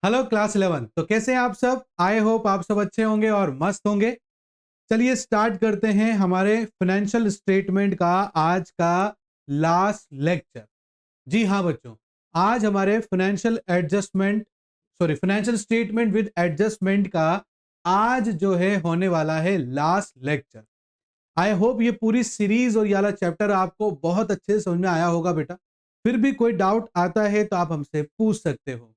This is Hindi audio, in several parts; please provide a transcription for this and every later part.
Hello class 11। तो कैसे हैं आप सब? आई होप आप सब अच्छे होंगे और मस्त होंगे। चलिए स्टार्ट करते हैं हमारे फाइनेंशियल स्टेटमेंट का आज का लास्ट लेक्चर। जी हाँ बच्चों, आज हमारे फाइनेंशियल स्टेटमेंट विद एडजस्टमेंट का आज जो है होने वाला है लास्ट लेक्चर। आई होप ये पूरी सीरीज और ये वाला चैप्टर आपको बहुत अच्छे से समझ में आया होगा बेटा। फिर भी कोई डाउट आता है तो आप हमसे पूछ सकते हो।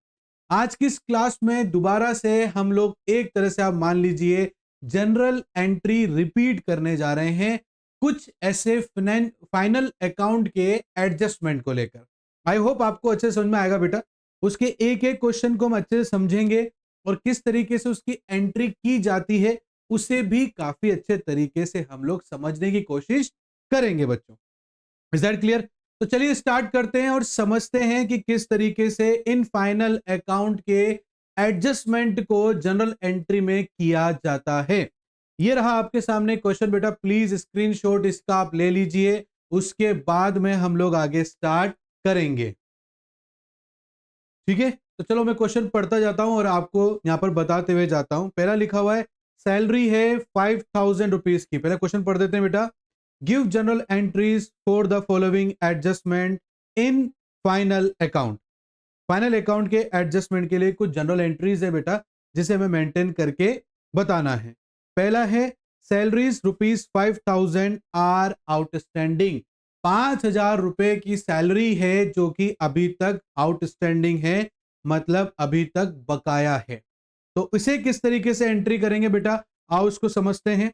आज की इस क्लास में दोबारा से हम लोग एक तरह से आप मान लीजिए जनरल एंट्री रिपीट करने जा रहे हैं, कुछ ऐसे फाइनल अकाउंट के एडजस्टमेंट को लेकर। आई होप आपको अच्छे से समझ में आएगा बेटा। उसके एक एक क्वेश्चन को हम अच्छे से समझेंगे और किस तरीके से उसकी एंट्री की जाती है उसे भी काफी अच्छे तरीके से हम लोग समझने की कोशिश करेंगे बच्चों। Is that clear? तो चलिए स्टार्ट करते हैं और समझते हैं कि किस तरीके से इन फाइनल अकाउंट के एडजस्टमेंट को जनरल एंट्री में किया जाता है। ये रहा आपके सामने क्वेश्चन बेटा, प्लीज स्क्रीनशॉट इसका आप ले लीजिए, उसके बाद में हम लोग आगे स्टार्ट करेंगे। ठीक है, तो चलो मैं क्वेश्चन पढ़ता जाता हूं और आपको यहां पर बताते हुए जाता हूं। पहला लिखा हुआ है सैलरी है 5000 रुपीज की। पहला क्वेश्चन पढ़ देते हैं बेटा। Give general entries for the following adjustment in final account. Final account के एडजस्टमेंट के लिए कुछ जनरल एंट्रीज है बेटा, जिसे हमें मेंटेन करके बताना है। पहला है सैलरीज ₹5000 आर आउटस्टैंडिंग। 5000 रुपए की सैलरी है जो कि अभी तक आउटस्टैंडिंग है, मतलब अभी तक बकाया है। तो इसे किस तरीके से एंट्री करेंगे बेटा, आओ इसको समझते हैं।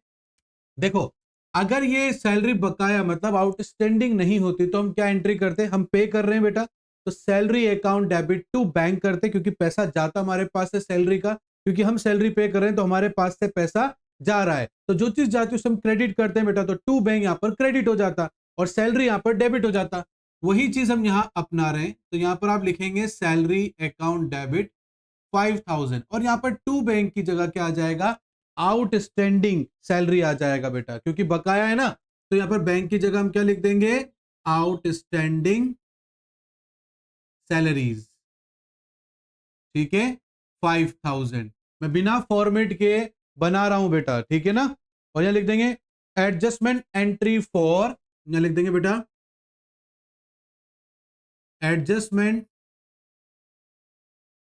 देखो, अगर ये सैलरी बकाया मतलब आउटस्टैंडिंग नहीं होती तो हम क्या एंट्री करते? हम पे कर रहे हैं बेटा, तो salary account debit to bank करते, क्योंकि पैसा जाता हमारे पास से सैलरी का, क्योंकि हम सैलरी पे कर रहे हैं तो हमारे पास से पैसा जा रहा है। तो जो चीज जाती है उसे हम क्रेडिट करते हैं बेटा, तो टू बैंक यहां पर क्रेडिट हो जाता और सैलरी यहां पर डेबिट हो जाता। वही चीज हम यहां अपना रहे हैं, तो यहां पर आप लिखेंगे सैलरी अकाउंट डेबिट 5000 और यहां पर टू बैंक की जगह क्या आ जाएगा? आउटस्टैंडिंग सैलरी आ जाएगा बेटा, क्योंकि बकाया है ना। तो यहां पर बैंक की जगह हम क्या लिख देंगे? Outstanding salaries. ठीक है, 5000 मैं बिना फॉर्मेट के बना रहा हूं बेटा, ठीक है ना। और यहां लिख देंगे एडजस्टमेंट एंट्री फॉर, यहां लिख देंगे बेटा adjustment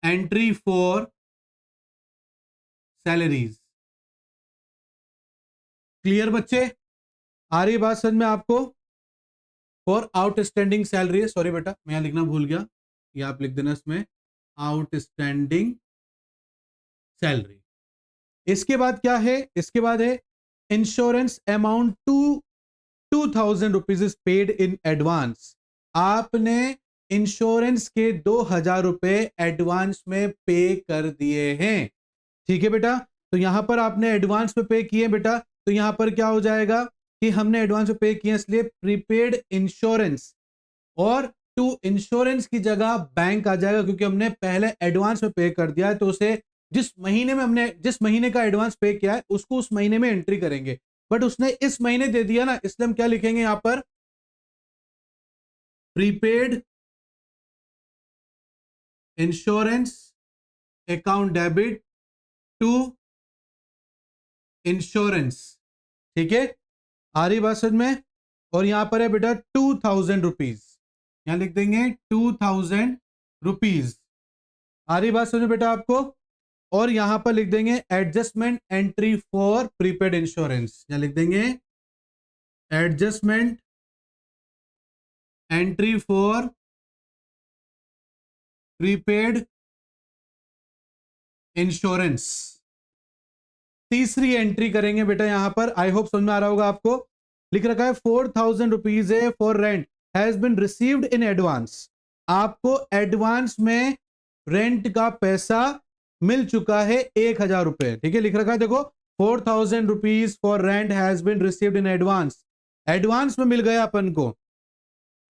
entry for salaries. Clear बच्चे? आ रही बात समझ में आपको? फॉर आउटस्टैंडिंग सैलरी है, सॉरी बेटा मैं यहां लिखना भूल गया, ये आप लिख देना इसमें आउटस्टैंडिंग सैलरी। इसके बाद क्या है? इसके बाद है insurance amount to 2000 rupees is paid in advance. आपने इंश्योरेंस के 2000 रुपए एडवांस में पे कर दिए हैं। ठीक है बेटा, तो यहां पर आपने एडवांस में पे किए बेटा, तो यहां पर क्या हो जाएगा कि हमने एडवांस में पे किए, इसलिए प्रीपेड इंश्योरेंस, और टू इंश्योरेंस की जगह बैंक आ जाएगा, क्योंकि हमने पहले एडवांस में पे कर दिया है। तो उसे जिस महीने का एडवांस पे किया है उसको उस महीने में एंट्री करेंगे, बट उसने इस महीने दे दिया ना, इसलिए हम क्या लिखेंगे यहां पर? Prepaid insurance account debit to insurance. ठीक है, आ रही बात समझ में? और यहां पर है बेटा 2000 रुपीज, यहां लिख देंगे 2000 रुपीज। आ रही बात समझ में बेटा आपको? और यहां पर लिख देंगे adjustment entry for prepaid insurance, यहां लिख देंगे adjustment entry for prepaid insurance. तीसरी एंट्री करेंगे बेटा यहां पर, आई होप समझ में आ रहा होगा आपको। लिख रखा है 4000 रुपीज है for rent has been received in advance. आपको एडवांस में रेंट का पैसा मिल चुका है 1000 रुपए। ठीक है, लिख रखा है देखो 4000 rupees for rent has been received in advance. Advance में मिल गया अपन को।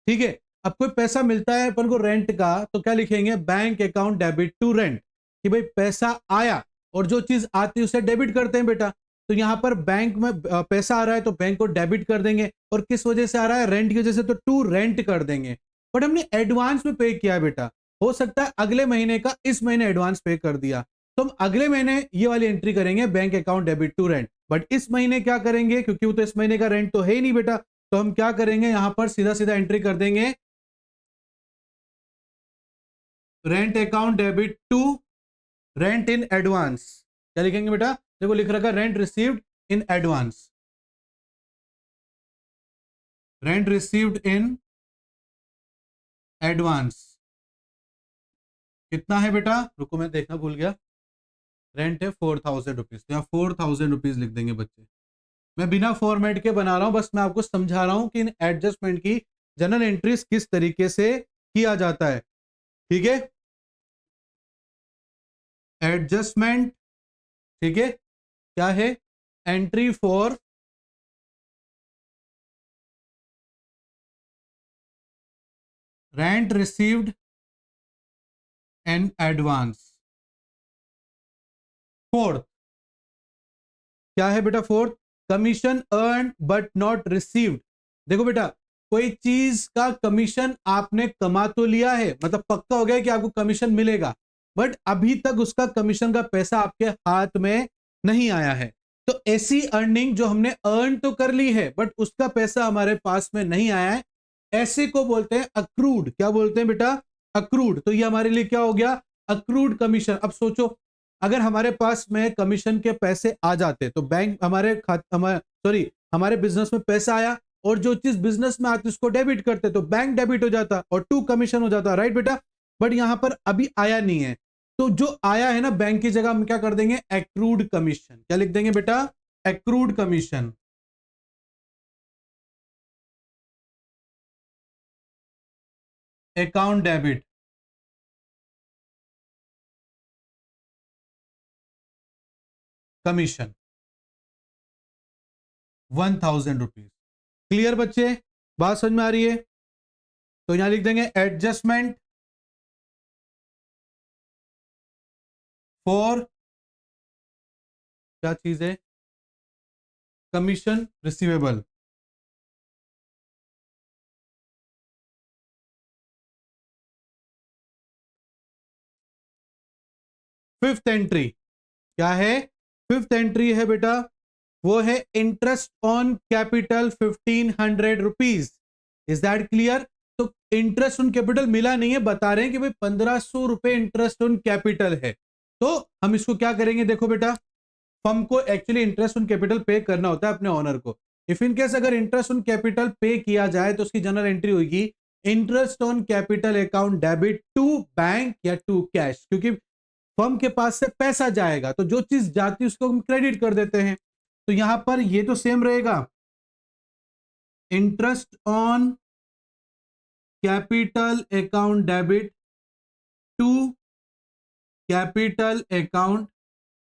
ठीक है, अब कोई पैसा मिलता है अपन को रेंट का, तो क्या लिखेंगे? Bank account debit to rent, कि भाई पैसा आया और जो चीज आती है उसे डेबिट करते हैं बेटा। तो यहां पर बैंक में पैसा आ रहा है तो बैंक को डेबिट कर देंगे, और किस वजह से आ रहा है? रेंट की वजह से, तो टू रेंट कर देंगे। बट हमने एडवांस में पे किया है बेटा, हो सकता है अगले महीने का इस महीने एडवांस पे कर दिया, तो हम अगले महीने ये वाली एंट्री करेंगे, bank account debit to rent. But इस महीने क्या करेंगे, क्योंकि वो तो इस महीने का रेंट तो है ही नहीं बेटा, तो हम क्या करेंगे, यहां पर सीधा सीधा एंट्री कर देंगे rent account debit to rent in advance. क्या लिखेंगे बेटा, देखो लिख रखा rent received in advance, rent received in advance. कितना है बेटा, रुको मैं देखना भूल गया, रेंट है 4000 रुपीज, तो यहाँ 4000 रुपीज लिख देंगे बच्चे। मैं बिना फॉर्मेट के बना रहा हूं, बस मैं आपको समझा रहा हूं कि इन एडजस्टमेंट की जनरल एंट्रीज किस तरीके से किया जाता है, ठीक है। एडजस्टमेंट, ठीक है, क्या है, entry for rent received in advance. Fourth, क्या है बेटा, fourth, commission earn but not received. देखो बेटा, कोई चीज का कमीशन आपने कमा तो लिया है, मतलब पक्का हो गया कि आपको कमीशन मिलेगा, बट अभी तक उसका कमीशन का पैसा आपके हाथ में नहीं आया है। तो ऐसी अर्निंग जो हमने अर्न तो कर ली है बट उसका पैसा हमारे पास में नहीं आया है, ऐसे को बोलते हैं अक्रूड। क्या बोलते हैं बेटा, अक्रूड। तो ये हमारे लिए क्या हो गया, अक्रूड कमीशन। अब सोचो, अगर हमारे पास में कमीशन के पैसे आ जाते तो बैंक हमारे बिजनेस में पैसा आया और जो चीज बिजनेस में आती उसको डेबिट करते तो बैंक डेबिट हो जाता और टू कमीशन हो जाता, राइट बेटा। बट यहां पर अभी आया नहीं है, तो जो आया है ना बैंक की जगह हम क्या कर देंगे, एक्रूड कमीशन। क्या लिख देंगे बेटा, accrued commission. Account debit, commission 1000 rupees. Clear बच्चे, बात समझ में आ रही है। तो यहां लिख देंगे एडजस्टमेंट फॉर, क्या चीज है, कमीशन रिसीवेबल। फिफ्थ एंट्री क्या है, फिफ्थ एंट्री है बेटा, वो है interest on capital 1500 rupees. Is that clear. तो इंटरेस्ट ऑन कैपिटल मिला नहीं है, बता रहे हैं कि भाई 1500 रुपए इंटरेस्ट ऑन कैपिटल है। तो हम इसको क्या करेंगे, देखो बेटा, फर्म को एक्चुअली इंटरेस्ट ऑन कैपिटल पे करना होता है अपने ओनर को। इफ इन केस अगर इंटरेस्ट ऑन कैपिटल पे किया जाए तो उसकी जनरल एंट्री होगी interest on capital account debit to bank या टू कैश, क्योंकि फर्म के पास से पैसा जाएगा तो जो चीज जाती है उसको हम क्रेडिट कर देते हैं। तो यहां पर ये तो सेम रहेगा, interest on capital account debit to capital account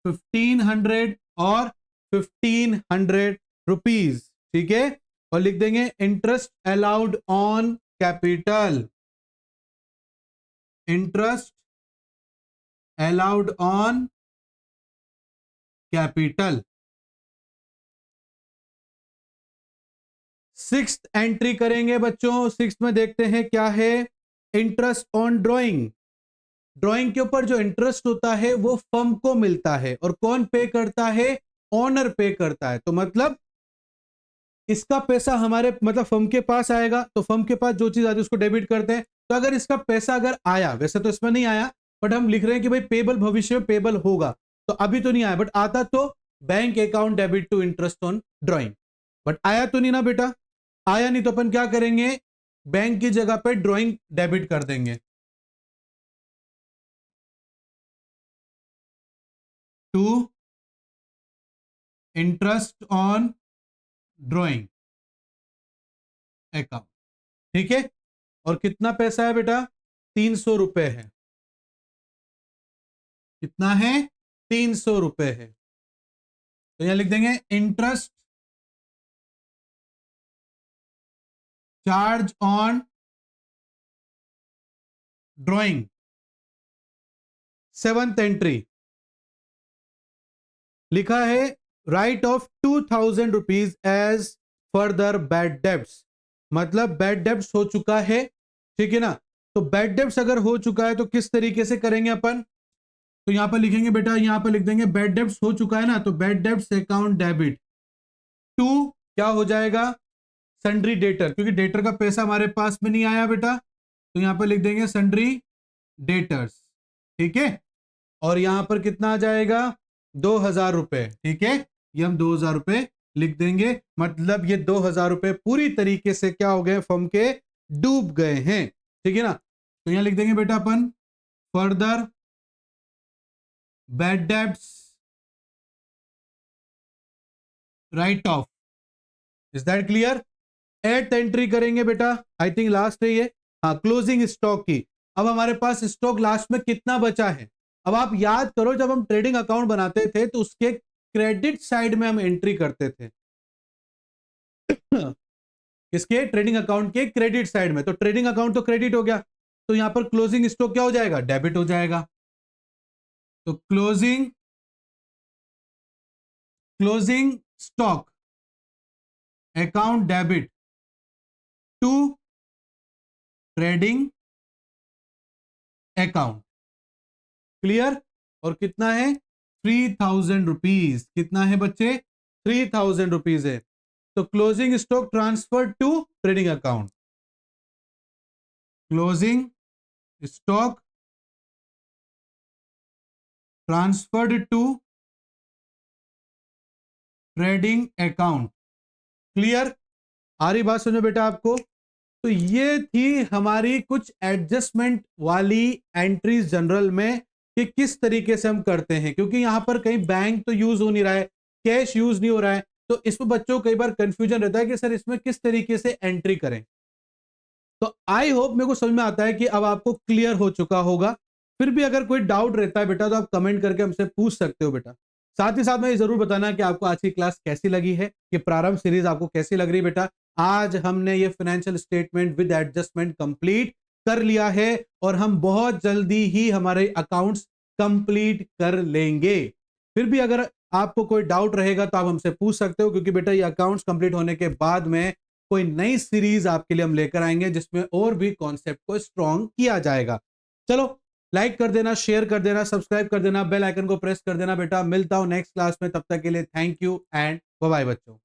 1500 और 1500 रुपीज, ठीक है। और लिख देंगे interest allowed on capital, interest allowed on capital. Sixth entry करेंगे बच्चों, सिक्स्थ में देखते हैं क्या है, इंटरेस्ट ऑन ड्राइंग। ड्राइंग के ऊपर जो इंटरेस्ट होता है वो फर्म को मिलता है और कौन पे करता है, ओनर पे करता है। तो मतलब इसका पैसा हमारे मतलब फर्म के पास आएगा, तो फर्म के पास जो चीज आती है उसको डेबिट करते हैं। तो अगर इसका पैसा अगर आया, वैसे तो इसमें नहीं आया बट हम लिख रहे हैं कि भाई पेबल भविष्य में पेबल होगा, तो अभी तो नहीं आया बट आता तो bank account debit to interest on drawing. But आया तो नहीं ना बेटा, आया नहीं तो अपन क्या करेंगे, बैंक की जगह पे ड्राइंग डेबिट कर देंगे to interest on drawing account, ठीक है। और कितना पैसा है बेटा, 300 रुपए है। कितना है, 300 रुपए है। तो यहां लिख देंगे interest charge on drawing. Seventh entry लिखा है write off 2000 rupees as further bad debts, मतलब बैड डेब्ट्स हो चुका है, ठीक है ना। तो बैड डेब्ट्स अगर हो चुका है तो किस तरीके से करेंगे अपन, तो यहां पर लिखेंगे बेटा, यहां पर लिख देंगे बैड डेब्ट्स हो चुका है ना, तो bad debts account debit to क्या हो जाएगा, सन्ड्री डेटर, क्योंकि डेटर का पैसा हमारे पास में नहीं आया बेटा, तो यहां पर लिख देंगे सन्ड्री डेटर्स, ठीक है। और यहां पर कितना आ जाएगा, 2000 रुपए, ठीक है, ये हम 2000 रुपए लिख देंगे, मतलब ये 2000 रुपए पूरी तरीके से क्या हो गए, फर्म के डूब गए हैं, ठीक है ना। तो यहां लिख देंगे बेटा अपन further bad debts write off, is that clear. At entry करेंगे बेटा, आई थिंक लास्ट है ये, हाँ, क्लोजिंग स्टॉक की। अब हमारे पास स्टॉक लास्ट में कितना बचा है, अब आप याद करो जब हम ट्रेडिंग अकाउंट बनाते थे तो उसके क्रेडिट साइड में हम एंट्री करते थे इसके ट्रेडिंग अकाउंट के क्रेडिट साइड में, तो ट्रेडिंग अकाउंट तो क्रेडिट हो गया, तो यहां पर क्लोजिंग स्टॉक क्या हो जाएगा, डेबिट हो जाएगा। तो closing stock account debit to trading account, clear. और कितना है, 3000 रुपीज, कितना है बच्चे, 3000 रुपीज है। तो closing stock transfer to trading account, closing stock transferred to trading account, clear. आ रही बात समझो बेटा आपको। तो ये थी हमारी कुछ एडजस्टमेंट वाली एंट्रीज जनरल में कि किस तरीके से हम करते हैं, क्योंकि यहां पर कहीं बैंक तो यूज हो नहीं रहा है, कैश यूज नहीं हो रहा है, तो इसमें बच्चों को कई बार कंफ्यूजन रहता है कि सर इसमें किस तरीके से एंट्री करें। तो आई होप मेरे को समझ में आता है कि अब आपको क्लियर हो चुका होगा। फिर भी अगर कोई डाउट रहता है बेटा तो आप कमेंट करके हमसे पूछ सकते हो बेटा। साथ ही साथ में ये जरूर बताना कि आपको आज की क्लास कैसी लगी है, कि प्रारंभ सीरीज आपको कैसी लग रही है बेटा। आज हमने ये financial statement with adjustment complete कर लिया है और हम बहुत जल्दी ही हमारे अकाउंट्स कंप्लीट कर लेंगे। फिर भी अगर आपको कोई डाउट रहेगा तो आप हमसे पूछ सकते हो, क्योंकि बेटा ये अकाउंट्स कंप्लीट होने के बाद में कोई नई सीरीज आपके लिए हम लेकर आएंगे जिसमें और भी कॉन्सेप्ट को स्ट्रॉन्ग किया जाएगा। चलो लाइक कर देना, शेयर कर देना, सब्सक्राइब कर देना, बेल आइकन को प्रेस कर देना बेटा। मिलता हूं नेक्स्ट क्लास में, तब तक के लिए thank you and bye bye बच्चों।